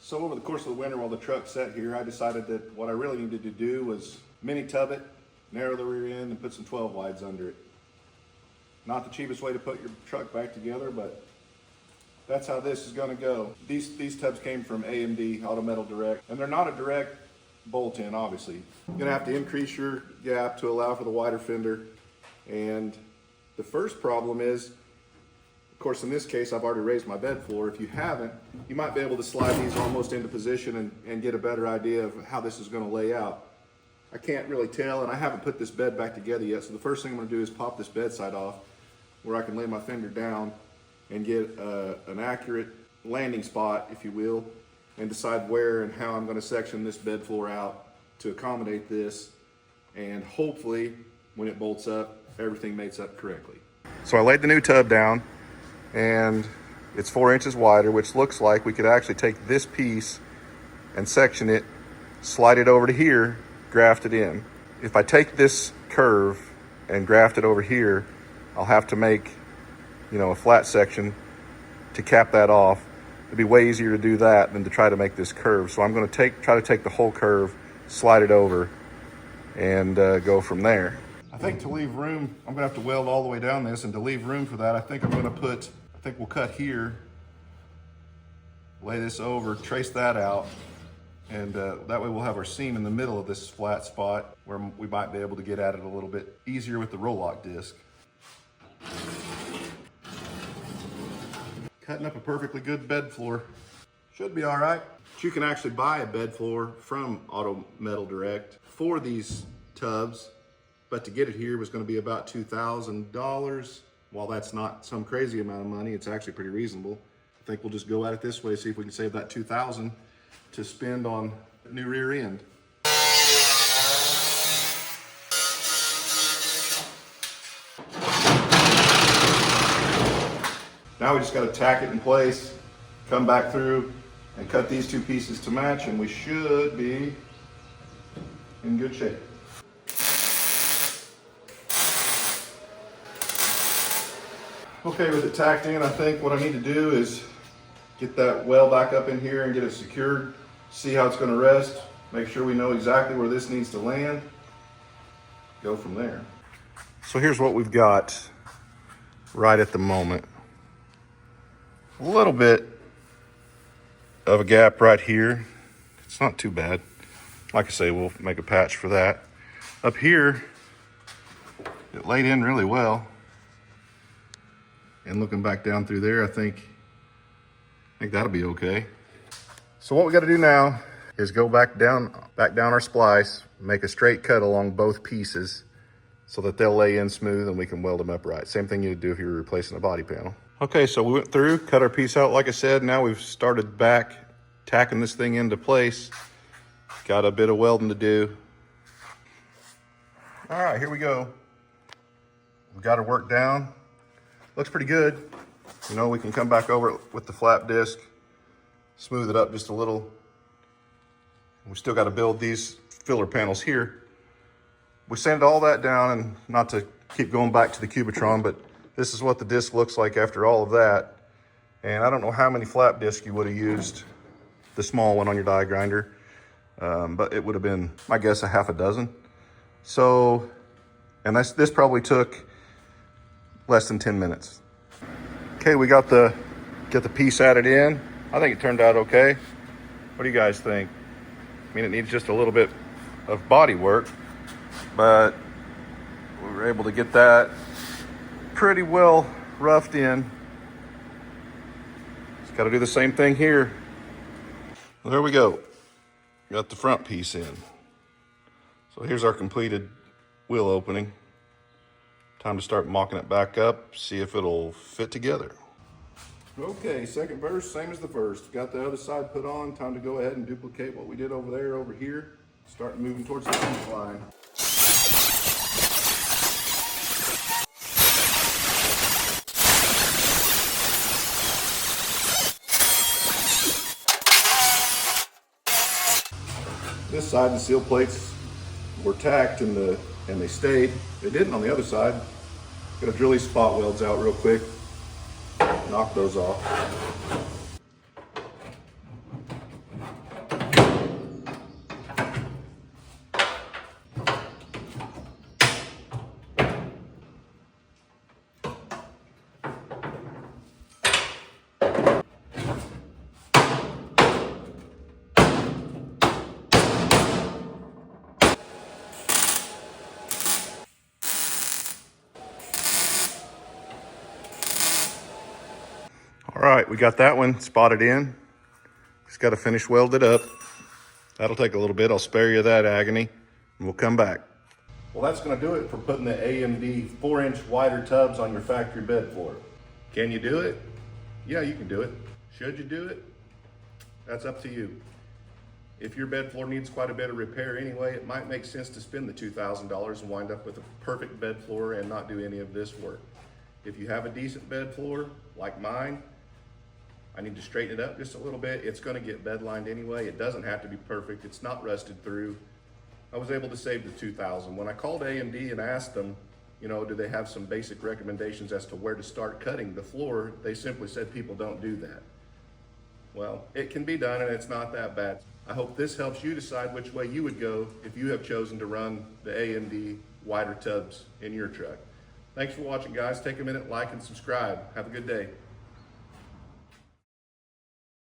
So over the course of the winter while the truck sat here, I decided that what I really needed to do was mini tub it, narrow the rear end, and put some 12 wides under it. Not the cheapest way to put your truck back together, but that's how this is gonna go. These tubs came from AMD, Auto Metal Direct, and they're not a direct bolt-in, obviously. You're gonna have to increase your gap to allow for the wider fender. And the first problem is, of course, in this case, I've already raised my bed floor. If you haven't, you might be able to slide these almost into position and get a better idea of how this is gonna lay out. I can't really tell, and I haven't put this bed back together yet, so the first thing I'm gonna do is pop this bedside off where I can lay my fender down and get an accurate landing spot, if you will, and decide where and how I'm gonna section this bed floor out to accommodate this, and hopefully, when it bolts up, everything mates up correctly. So I laid the new tub down, and it's 4 inches wider, which looks like we could actually take this piece and section it, slide it over to here, graft it in. If I take this curve and graft it over here, I'll have to make, a flat section to cap that off. It'd be way easier to do that than to try to make this curve. So I'm gonna try to take the whole curve, slide it over, and go from there. I think to leave room, I'm gonna have to weld all the way down this, and to leave room for that, I think we'll cut here, lay this over, trace that out, and that way we'll have our seam in the middle of this flat spot where we might be able to get at it a little bit easier with the roll-lock disc. Cutting up a perfectly good bed floor. Should be all right. But you can actually buy a bed floor from Auto Metal Direct for these tubs, but to get it here was gonna be about $2,000. While that's not some crazy amount of money, it's actually pretty reasonable. I think we'll just go at it this way, see if we can save that $2,000 to spend on a new rear end. Now we just got to tack it in place, come back through and cut these two pieces to match, and we should be in good shape. Okay, with it tacked in, I think what I need to do is get that well back up in here and get it secured, see how it's going to rest, make sure we know exactly where this needs to land, go from there. So here's what we've got right at the moment. A little bit of a gap right here. It's not too bad. Like I say, we'll make a patch for that. Up here, it laid in really well. And looking back down through there, I think that'll be okay. So what we got to do now is go back down our splice, make a straight cut along both pieces so that they'll lay in smooth and we can weld them upright. Same thing you'd do if you were replacing a body panel. Okay, so we went through, cut our piece out, like I said. Now we've started back, tacking this thing into place. Got a bit of welding to do. All right, here we go. We got our work down. Looks pretty good. We can come back over it with the flap disc, smooth it up just a little. We still got to build these filler panels here. We sanded all that down, and not to keep going back to the Cubitron, but this is what the disc looks like after all of that. And I don't know how many flap discs you would have used, the small one on your die grinder, but it would have been, my guess, a half a dozen. So, and this probably took less than 10 minutes. Okay, we got the piece added in. I think it turned out okay. What do you guys think? I mean, it needs just a little bit of body work, but we were able to get that pretty well roughed in. Just got to do the same thing here. Well, there we go. Got the front piece in. So here's our completed wheel opening. Time to start mocking it back up, see if it'll fit together. Okay, second verse, same as the first. Got the other side put on. Time to go ahead and duplicate what we did over there, over here. Start moving towards the finish line. This side, the seal plates were tacked and they stayed. They didn't on the other side. Gonna drill these spot welds out real quick. Knock those off. right, we got that one spotted in. Just got to finish weld it up. That'll take a little bit. I'll spare you that agony, and we'll come back. Well, that's going to do it for putting the AMD 4-inch wider tubs on your factory bed floor. Can you do it? Yeah, you can do it. Should you do it? That's up to you. If your bed floor needs quite a bit of repair anyway, it might make sense to spend the $2,000 and wind up with a perfect bed floor and not do any of this work. If you have a decent bed floor, like mine, I need to straighten it up just a little bit. It's gonna get bed lined anyway. It doesn't have to be perfect. It's not rusted through. I was able to save the $2,000. When I called AMD and asked them, do they have some basic recommendations as to where to start cutting the floor, they simply said people don't do that. Well, it can be done and it's not that bad. I hope this helps you decide which way you would go if you have chosen to run the AMD wider tubs in your truck. Thanks for watching, guys. Take a minute, like and subscribe. Have a good day.